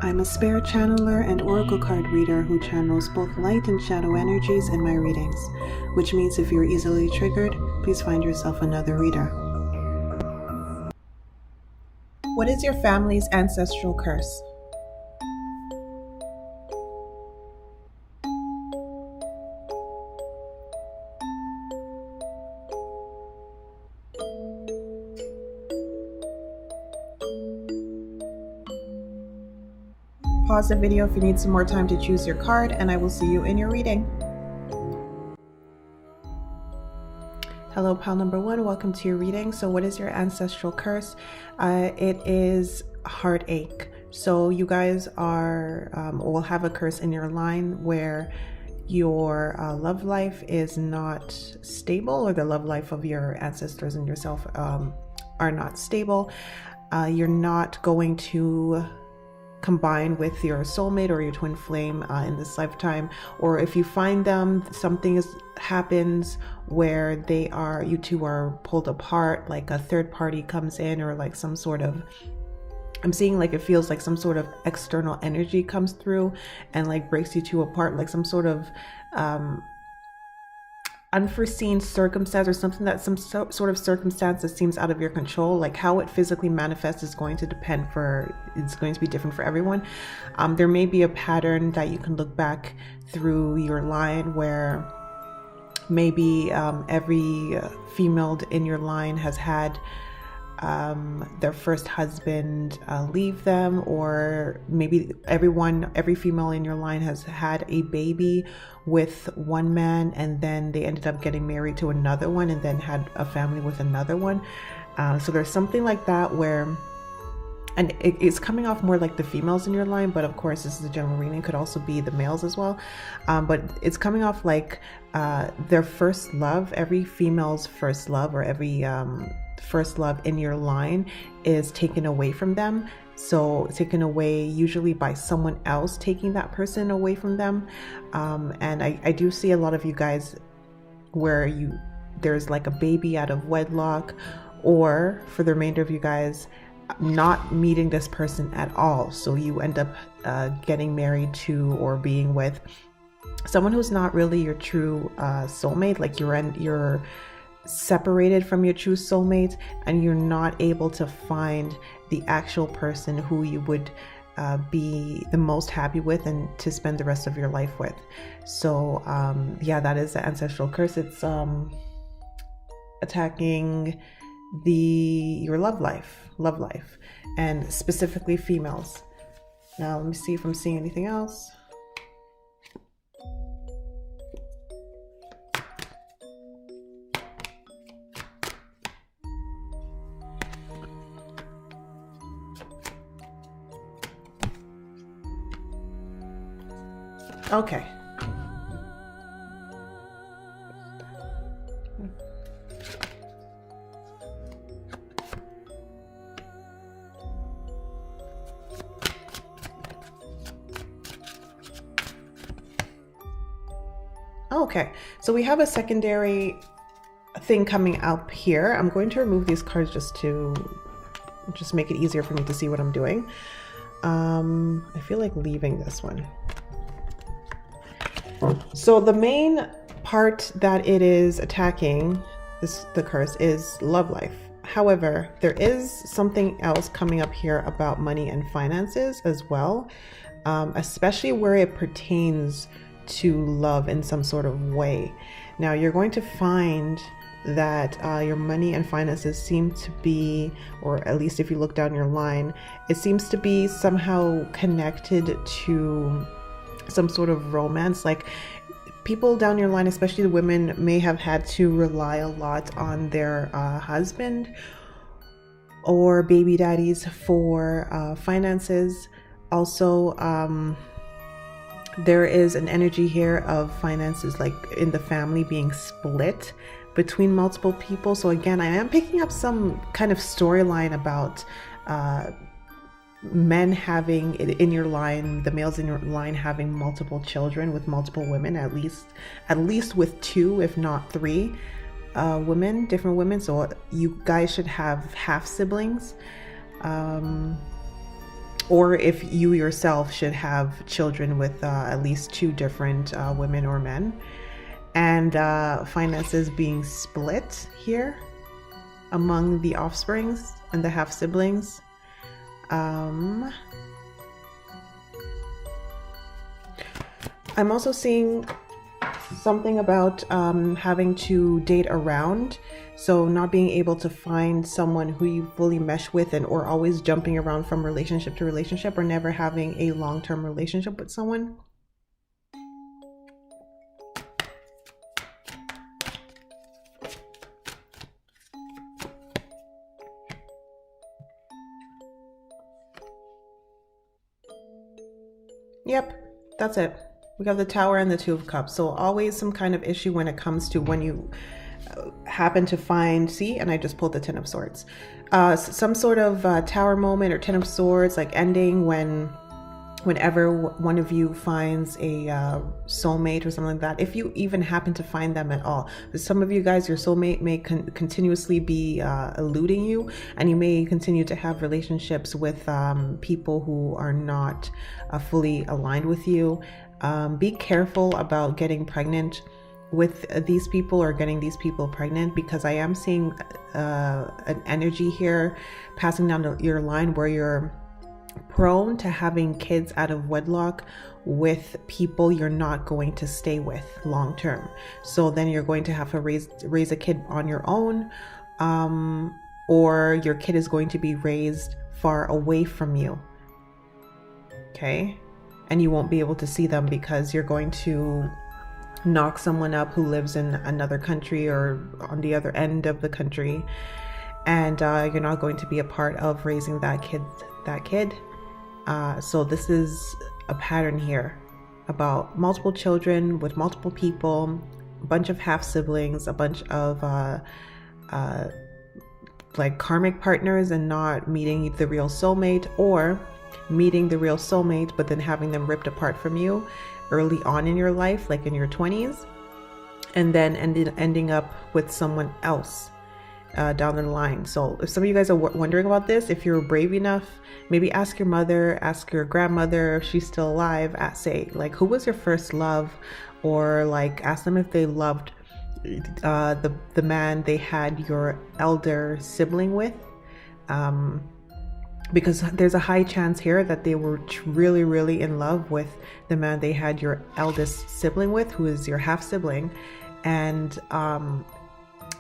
I'm a spirit channeler and oracle card reader who channels both light and shadow energies in my readings, which means if you're easily triggered, please find yourself another reader. What is your family's ancestral curse? Pause the video if you need some more time to choose your card, and I will see you in your reading. Hello, pal number one. Welcome to your reading. So what is your ancestral curse? It is heartache. So you guys will have a curse in your line where your love life is not stable, or the love life of your ancestors and yourself are not stable. You're not going to combine with your soulmate or your twin flame in this lifetime, or if you find them, something happens where you two are pulled apart, like a third party comes in, or like some sort of, I'm seeing like it feels like some sort of external energy comes through and like breaks you two apart, like some sort of unforeseen circumstance, or something that some sort of circumstance that seems out of your control. Like how it physically manifests is going to depend it's going to be different for everyone. There may be a pattern that you can look back through your line where maybe every female in your line has had their first husband leave them, or maybe every female in your line has had a baby with one man and then they ended up getting married to another one and then had a family with another one. So there's something like that where, and it's coming off more like the females in your line, but of course this is a general reading, could also be the males as well. But it's coming off like their first love, every female's first love, or every first love in your line is taken away from them. So taken away usually by someone else taking that person away from them. And I do see a lot of you guys where there's like a baby out of wedlock, or for the remainder of you guys, not meeting this person at all. So you end up getting married to or being with someone who's not really your true soulmate. Like you're separated from your true soulmate, and you're not able to find the actual person who you would be the most happy with and to spend the rest of your life with. So yeah, that is the ancestral curse. It's attacking your love life, and specifically females. Now let me see if I'm seeing anything else. Okay. Okay, so we have a secondary thing coming up here. I'm going to remove these cards just to make it easier for me to see what I'm doing. I feel like leaving this one. So the main part that it is attacking, the curse, is love life. However, there is something else coming up here about money and finances as well, especially where it pertains to love in some sort of way. Now you're going to find that your money and finances seem to be, or at least if you look down your line, it seems to be somehow connected to some sort of romance. Like people down your line, especially the women, may have had to rely a lot on their husband or baby daddies for finances. Also, there is an energy here of finances like in the family being split between multiple people. So again, I am picking up some kind of storyline about men having in your line, the males in your line having multiple children with multiple women, at least with 2, if not 3 different women. So you guys should have half siblings. or if you yourself should have children with at least 2 different women or men. And finances being split here among the offsprings and the half siblings. I'm also seeing something about having to date around, so not being able to find someone who you fully mesh with, and or always jumping around from relationship to relationship, or never having a long-term relationship with someone. Yep, that's it. We have the Tower and the Two of Cups. So always some kind of issue when it comes to when you happen to find, see, and I just pulled the Ten of Swords. Some sort of Tower moment or Ten of Swords, like ending whenever one of you finds a soulmate or something like that. If you even happen to find them at all. But some of you guys, your soulmate may continuously be eluding you, and you may continue to have relationships with people who are not fully aligned with you. Be careful about getting pregnant with these people or getting these people pregnant, because I am seeing an energy here passing down your line where you're prone to having kids out of wedlock with people you're not going to stay with long term. So then you're going to have to raise a kid on your own, or your kid is going to be raised far away from you. Okay? And you won't be able to see them because you're going to knock someone up who lives in another country or on the other end of the country, and you're not going to be a part of raising that kid. So this is a pattern here about multiple children with multiple people, a bunch of half siblings, a bunch of like karmic partners, and not meeting the real soulmate, or meeting the real soulmate but then having them ripped apart from you early on in your life, like in your 20s, and then ending up with someone else down the line. So if some of you guys are wondering about this, if you're brave enough, maybe ask your mother, ask your grandmother if she's still alive, say like, who was your first love, or like ask them if they loved the man they had your elder sibling with, because there's a high chance here that they were really, really in love with the man they had your eldest sibling with, who is your half sibling, and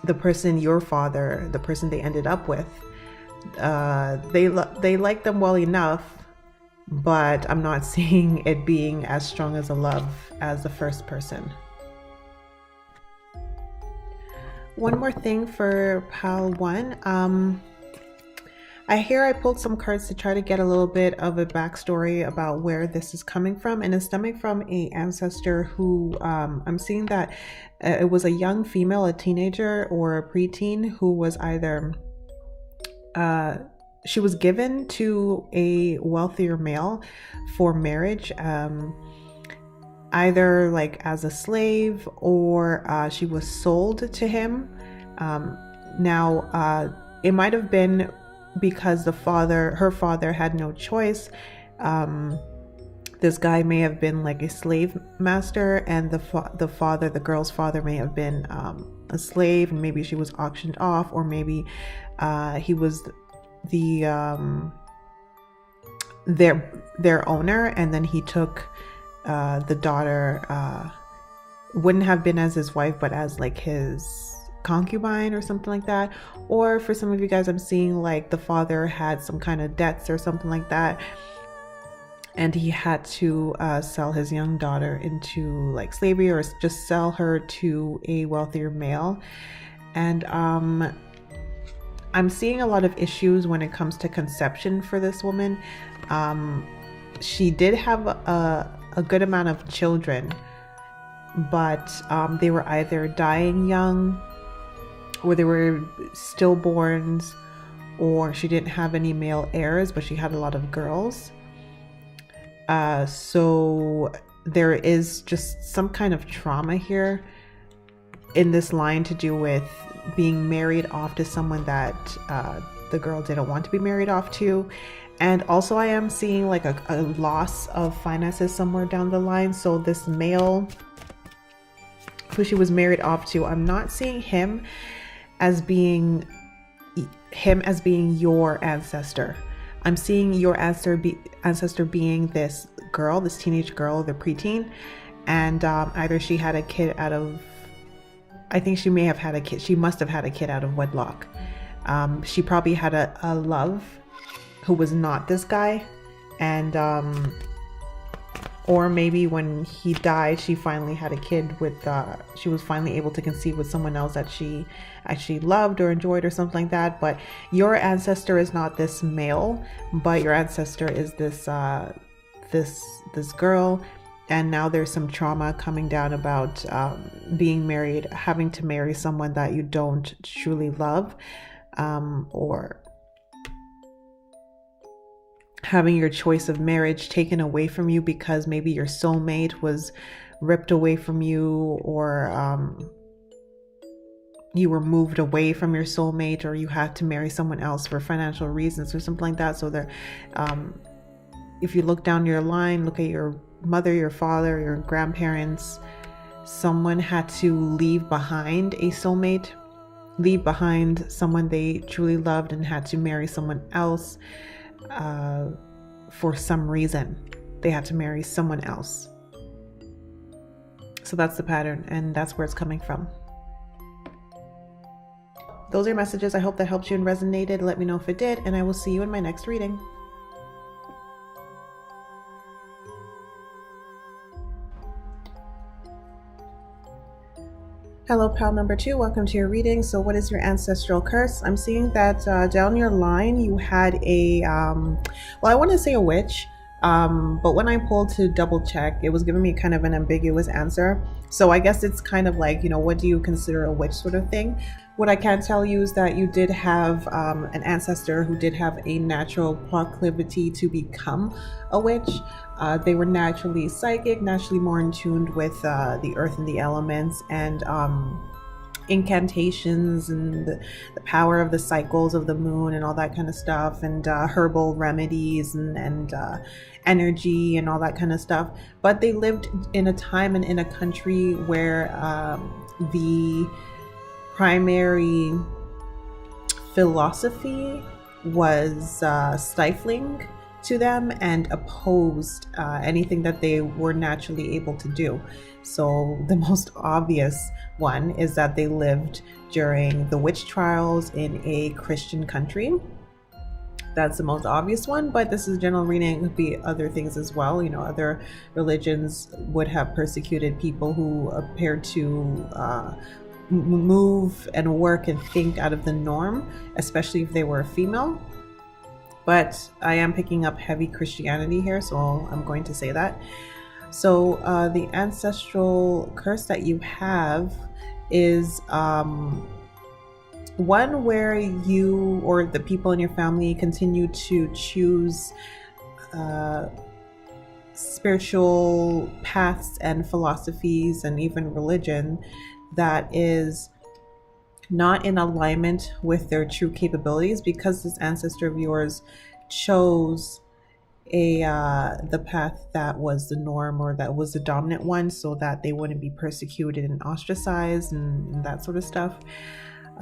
the person your father, the person they ended up with, they like them well enough, but I'm not seeing it being as strong as a love as the first person. One more thing for pile 1. I pulled some cards to try to get a little bit of a backstory about where this is coming from, and it's stemming from a ancestor who I'm seeing that it was a young female, a teenager or a preteen, who was either she was given to a wealthier male for marriage, either like as a slave, or she was sold to him. Now it might have been because her father had no choice. This guy may have been like a slave master, and the girl's father may have been a slave, and maybe she was auctioned off, or maybe he was their owner, and then he took the daughter, wouldn't have been as his wife, but as like his concubine or something like that. Or for some of you guys, I'm seeing like the father had some kind of debts or something like that, and he had to sell his young daughter into like slavery, or just sell her to a wealthier male. And I'm seeing a lot of issues when it comes to conception for this woman. She did have a good amount of children, but they were either dying young, or they were stillborns, or she didn't have any male heirs, but she had a lot of girls. So there is just some kind of trauma here in this line to do with being married off to someone that the girl didn't want to be married off to, And also I am seeing like a loss of finances somewhere down the line. So this male who she was married off to, I'm not seeing him as being your ancestor. I'm seeing your ancestor being this girl, this teenage girl, the preteen, and either she had a kid out of, I think she may have had a kid. She must have had a kid out of wedlock. She probably had a love who was not this guy, and or maybe when he died, she finally had a kid with, she was finally able to conceive with someone else that she actually loved or enjoyed or something like that. But your ancestor is not this male, but your ancestor is this this girl. And now there's some trauma coming down about being married, having to marry someone that you don't truly love, or having your choice of marriage taken away from you because maybe your soulmate was ripped away from you, or you were moved away from your soulmate, or you had to marry someone else for financial reasons or something like that. So there, if you look down your line, look at your mother, your father, your grandparents, someone had to leave behind a soulmate, leave behind someone they truly loved, and had to marry someone else. For some reason they had to marry someone else. So that's the pattern, and that's where it's coming from. Those are your messages. I hope that helped you and resonated. Let me know if it did, and I will see you in my next reading. Hello, pal number 2. Welcome to your reading. So what is your ancestral curse? I'm seeing that down your line you had a, well, I want to say a witch, but when I pulled to double check, it was giving me kind of an ambiguous answer. So I guess it's kind of like, you know, what do you consider a witch sort of thing? What I can tell you is that you did have an ancestor who did have a natural proclivity to become a witch. They were naturally psychic, naturally more in tune with the earth and the elements, and incantations and the power of the cycles of the moon and all that kind of stuff, and herbal remedies and energy and all that kind of stuff. But they lived in a time and in a country where the primary philosophy was stifling to them and opposed anything that they were naturally able to do. So the most obvious one is that they lived during the witch trials in a Christian country. That's the most obvious one, but this is general reading. It could be other things as well. You know, other religions would have persecuted people who appeared to move and work and think out of the norm, especially if they were a female. But I am picking up heavy Christianity here, so I'm going to say that. So the ancestral curse that you have is one where you or the people in your family continue to choose spiritual paths and philosophies and even religion that is not in alignment with their true capabilities, because this ancestor of yours chose the path that was the norm, or that was the dominant one, so that they wouldn't be persecuted and ostracized and that sort of stuff.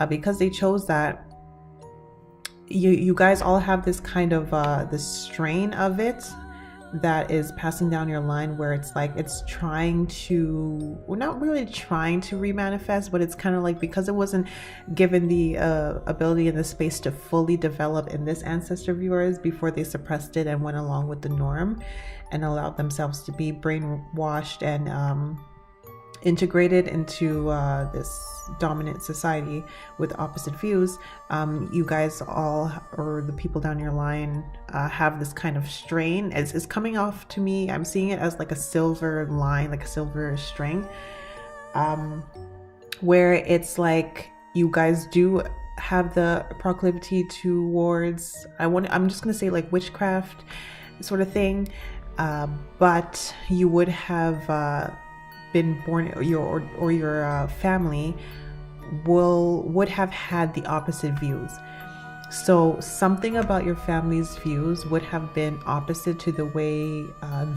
Because they chose that, you guys all have this kind of this strain of it that is passing down your line, where it's like it's trying to, well, not really trying to remanifest, but it's kind of like, because it wasn't given the ability and the space to fully develop in this ancestor of yours before they suppressed it and went along with the norm and allowed themselves to be brainwashed and integrated into this dominant society with opposite views. You guys all, or the people down your line, have this kind of strain. It's coming off to me. I'm seeing it as like a silver line, like a silver string, where it's like you guys do have the proclivity towards, I'm just gonna say like witchcraft sort of thing, but you would have been born, your family would have had the opposite views. So something about your family's views would have been opposite to the way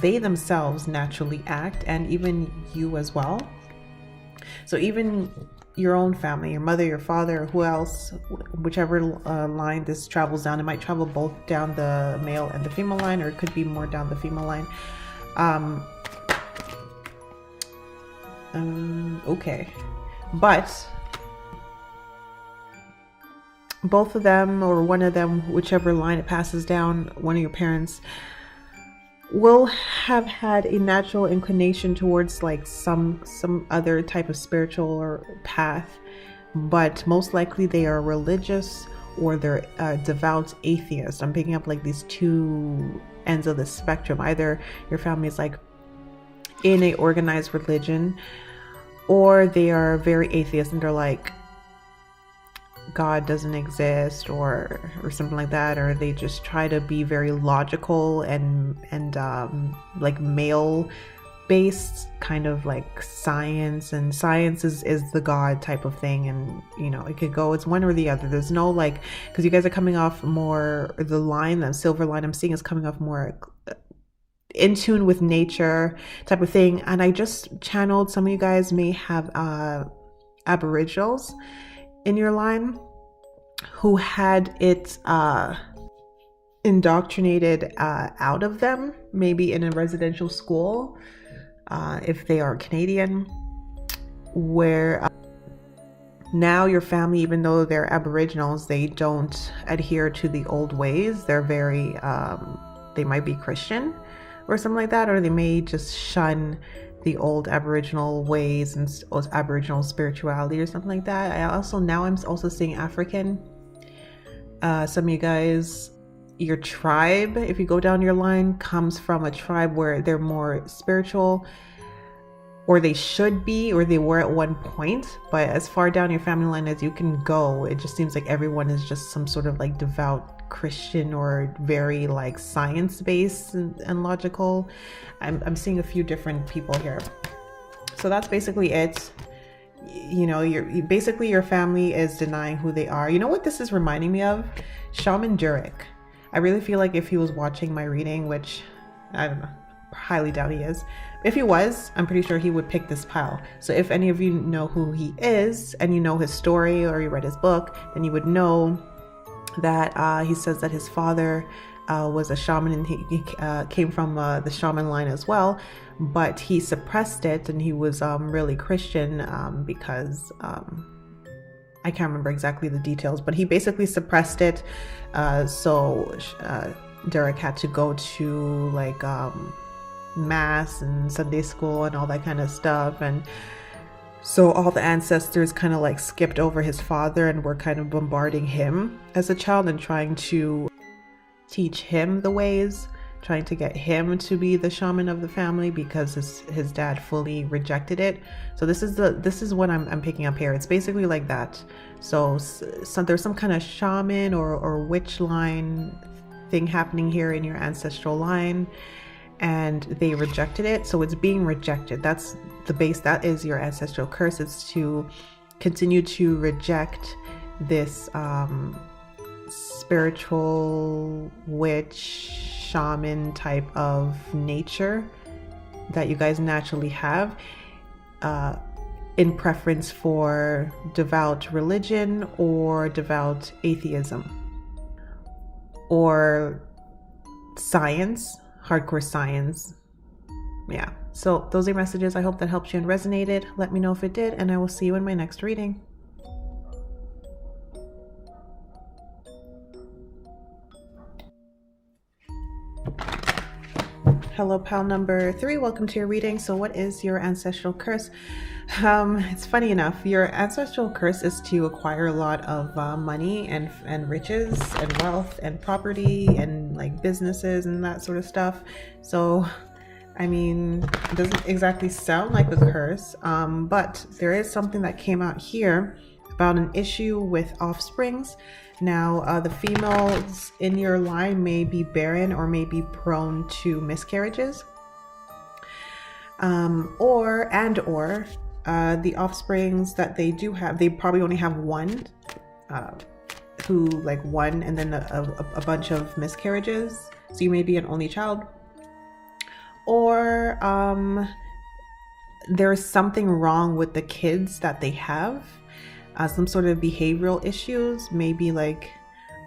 they themselves naturally act, and even you as well. So even your own family, your mother, your father, who else, whichever line this travels down, it might travel both down the male and the female line, or it could be more down the female line. Okay, but both of them, or one of them, whichever line it passes down, one of your parents will have had a natural inclination towards like some other type of spiritual or path, but most likely they are religious or they're devout atheists. I'm picking up like these two ends of the spectrum. Either your family is like in a organized religion, or they are very atheist and they're like, God doesn't exist, or something like that, or they just try to be very logical and like male based, kind of like science, and science is the God type of thing. And you know, it could go, it's one or the other. There's no like, because you guys are coming off more, the line, the silver line I'm seeing is coming off more in tune with nature type of thing. And I just channeled, some of you guys may have aboriginals in your line who had it indoctrinated out of them, maybe in a residential school, if they are Canadian, where now your family, even though they're aboriginals, they don't adhere to the old ways. They're very they might be Christian or something like that, or they may just shun the old Aboriginal ways and Aboriginal spirituality or something like that. I'm also seeing African. Some of you guys, your tribe, if you go down your line, comes from a tribe where they're more spiritual, or they should be, or they were at one point. But as far down your family line as you can go, it just seems like everyone is just some sort of like devout Christian, or very like science-based and logical. I'm seeing a few different people here. So that's basically it. You know, basically your family is denying who they are. You know what this is reminding me of? Shaman Durek. I really feel like if he was watching my reading, which I don't know, highly doubt he is. If he was, I'm pretty sure he would pick this pile. So if any of you know who he is, and you know his story, or you read his book, then you would know that he says that his father was a shaman, and he came from the shaman line as well, but he suppressed it, and he was really Christian because I can't remember exactly the details, but he basically suppressed it. So Derek had to go to like mass and Sunday school and all that kind of stuff, and so all the ancestors kind of like skipped over his father and were kind of bombarding him as a child and trying to teach him the ways, trying to get him to be the shaman of the family, because his dad fully rejected it. So this is what I'm picking up here. It's basically like that. So there's some kind of shaman or witch line thing happening here in your ancestral line, and they rejected it. So it's being rejected. That's the base. That is your ancestral curse. It's to continue to reject this spiritual witch shaman type of nature that you guys naturally have, in preference for devout religion or devout atheism or science, hardcore science. Yeah, so those are messages. I hope that helped you and resonated. Let me know if it did, and I will see you in my next reading. Hello, pal number 3. Welcome to your reading. So what is your ancestral curse? It's funny enough, your ancestral curse is to acquire a lot of money and riches and wealth and property and like businesses and that sort of stuff. So I mean, it doesn't exactly sound like a curse, but there is something that came out here about an issue with offsprings. Now, the females in your line may be barren or may be prone to miscarriages, or the offsprings that they do have, they probably only have one to like one and then a bunch of miscarriages. So you may be an only child, or there's something wrong with the kids that they have, some sort of behavioral issues, maybe like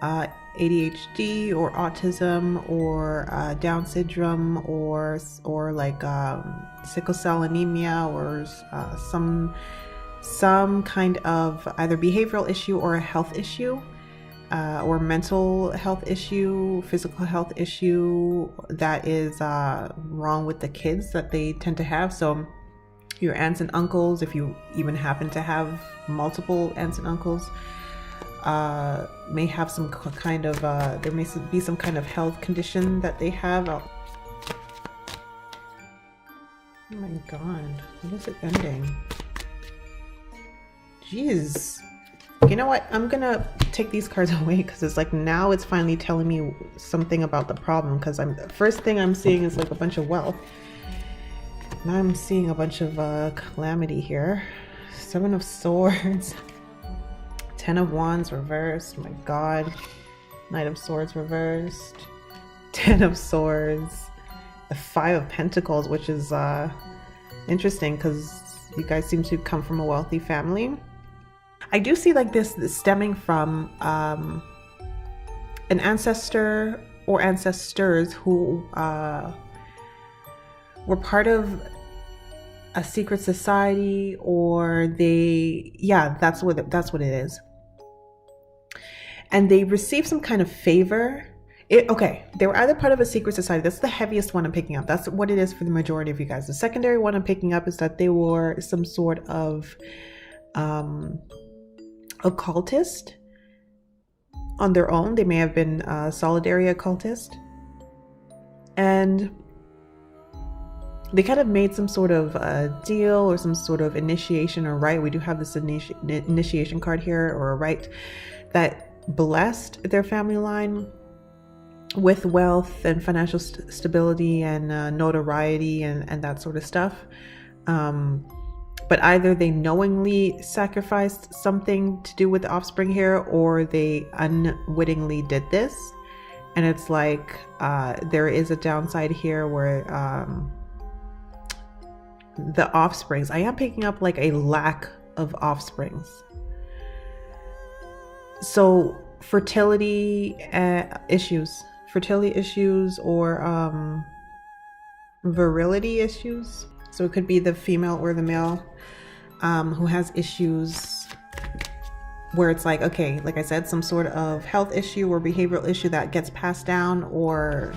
ADHD or autism or Down syndrome or like sickle cell anemia or some kind of either behavioral issue or a health issue, or mental health issue, physical health issue that is wrong with the kids that they tend to have. So your aunts and uncles, if you even happen to have multiple aunts and uncles, may have some kind of there may be some kind of health condition that they have. Oh my god, when is it ending? Jeez. You know what, I'm gonna take these cards away because it's like now it's finally telling me something about the problem, because the first thing I'm seeing is like a bunch of wealth. Now I'm seeing a bunch of calamity here. 7 of Swords, 10 of Wands reversed, my god. Knight of Swords reversed, 10 of Swords, the 5 of Pentacles, which is interesting because you guys seem to come from a wealthy family. I do see like this stemming from an ancestor or ancestors who were part of a secret society, or that's what it is. And they received some kind of favor. Okay, they were either part of a secret society. That's the heaviest one I'm picking up. That's what it is for the majority of you guys. The secondary one I'm picking up is that they were some sort of occultist on their own. They may have been solitary occultist, and they kind of made some sort of deal or some sort of initiation or rite. We do have this initiation card here, or a rite that blessed their family line with wealth and financial stability and notoriety and that sort of stuff. But either they knowingly sacrificed something to do with the offspring here, or they unwittingly did this. And it's like there is a downside here where the offsprings, I am picking up like a lack of offsprings. So fertility issues or virility issues. So it could be the female or the male who has issues where it's like, okay, like I said, some sort of health issue or behavioral issue that gets passed down, or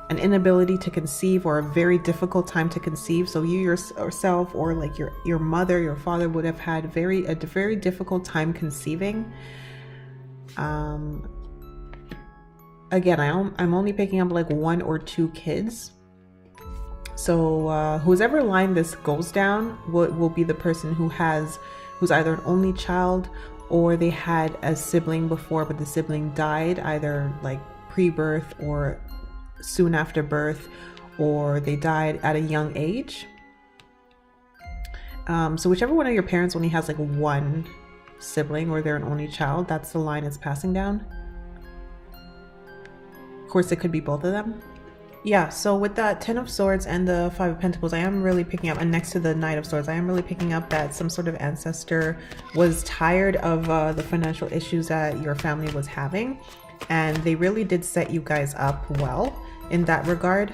an inability to conceive, or a very difficult time to conceive. So you yourself, or like your mother, your father would have had a very difficult time conceiving. Again, I'm only picking up like 1 or 2 kids. So whoever line this goes down will be the person who's either an only child, or they had a sibling before, but the sibling died either like pre-birth or soon after birth, or they died at a young age. So whichever one of your parents only has like 1 sibling, or they're an only child, that's the line it's passing down. Of course, it could be both of them. Yeah, so with that 10 of Swords and the 5 of Pentacles, I am really picking up, and next to the Knight of Swords, I am really picking up that some sort of ancestor was tired of the financial issues that your family was having, and they really did set you guys up well in that regard.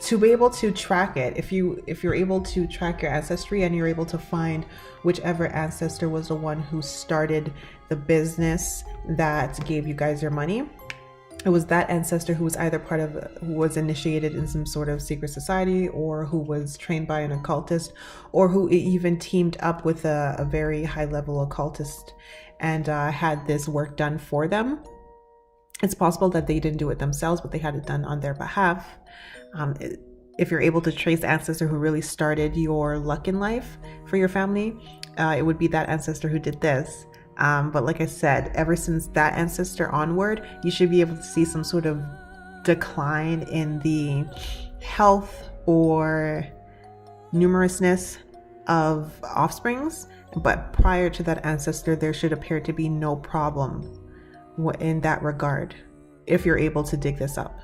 To be able to track it, if you're able to track your ancestry and you're able to find whichever ancestor was the one who started the business that gave you guys your money, it was that ancestor who was either who was initiated in some sort of secret society, or who was trained by an occultist, or who even teamed up with a very high level occultist and had this work done for them. It's possible that they didn't do it themselves, but they had it done on their behalf. If you're able to trace the ancestor who really started your luck in life for your family, it would be that ancestor who did this. But like I said, ever since that ancestor onward, you should be able to see some sort of decline in the health or numerousness of offsprings, but prior to that ancestor, there should appear to be no problem in that regard, if you're able to dig this up.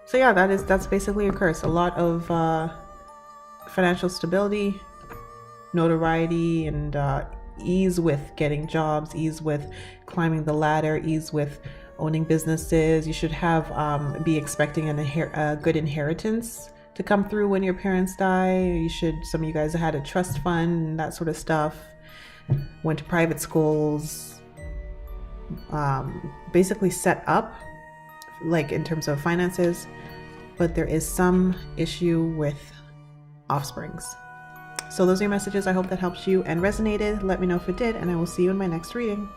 So yeah, that's basically a curse. A lot of financial stability, notoriety, and ease with getting jobs, ease with climbing the ladder, ease with owning businesses. You should have be expecting a good inheritance to come through when your parents die. Some of you guys had a trust fund and that sort of stuff, went to private schools, basically set up like in terms of finances, but there is some issue with offsprings. So those are your messages. I hope that helps you and resonated. Let me know if it did, and I will see you in my next reading.